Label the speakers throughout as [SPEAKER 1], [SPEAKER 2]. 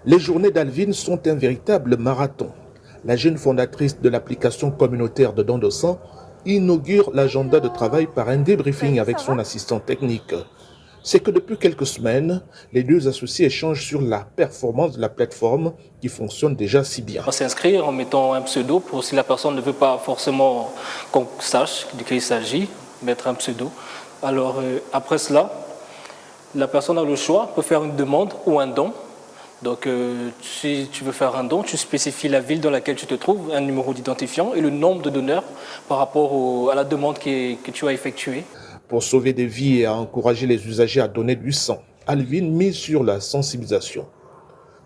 [SPEAKER 1] Les journées d'Alvin sont un véritable marathon. La jeune fondatrice de l'application communautaire de don de sang inaugure l'agenda de travail par un débriefing avec son assistant technique. C'est que depuis quelques semaines, les deux associés échangent sur la performance de la plateforme qui fonctionne déjà si bien.
[SPEAKER 2] On s'inscrit en mettant un pseudo pour si la personne ne veut pas forcément qu'on sache de qui il s'agit, mettre un pseudo. Alors après cela, la personne a le choix, peut faire une demande ou un don. Donc si tu veux faire un don, tu spécifies la ville dans laquelle tu te trouves, un numéro d'identifiant et le nombre de donneurs par rapport à la demande que tu as effectuée.
[SPEAKER 1] Pour sauver des vies et à encourager les usagers à donner du sang, Alvin mise sur la sensibilisation.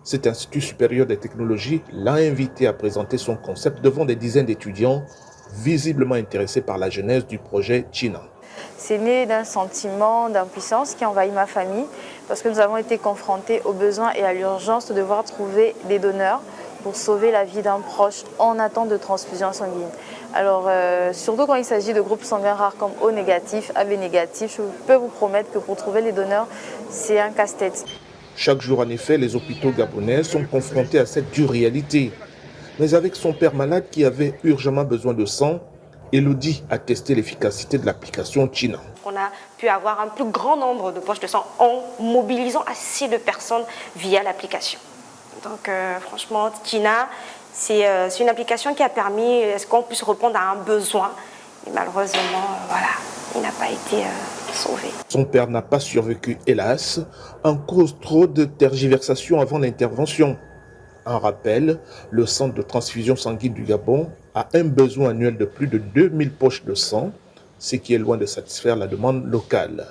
[SPEAKER 1] Cet Institut supérieur des technologies l'a invité à présenter son concept devant des dizaines d'étudiants visiblement intéressés par la genèse du projet China.
[SPEAKER 3] C'est né d'un sentiment d'impuissance qui envahit ma famille parce que nous avons été confrontés au besoin et à l'urgence de devoir trouver des donneurs pour sauver la vie d'un proche en attente de transfusion sanguine. Alors, surtout quand il s'agit de groupes sanguins rares comme O négatif, AB négatif, je peux vous promettre que pour trouver les donneurs, c'est un casse-tête.
[SPEAKER 1] Chaque jour, en effet, les hôpitaux gabonais sont confrontés à cette dure réalité. Mais avec son père malade qui avait urgemment besoin de sang, Elodie a testé l'efficacité de l'application China.
[SPEAKER 4] On a pu avoir un plus grand nombre de poches de sang en mobilisant assez de personnes via l'application. Donc franchement, China, c'est une application qui a permis qu'on puisse répondre à un besoin. Et malheureusement, voilà, il n'a pas été sauvé.
[SPEAKER 1] Son père n'a pas survécu, hélas, en cause trop de tergiversations avant l'intervention. En rappel, le centre de transfusion sanguine du Gabon a un besoin annuel de plus de 2000 poches de sang, ce qui est loin de satisfaire la demande locale.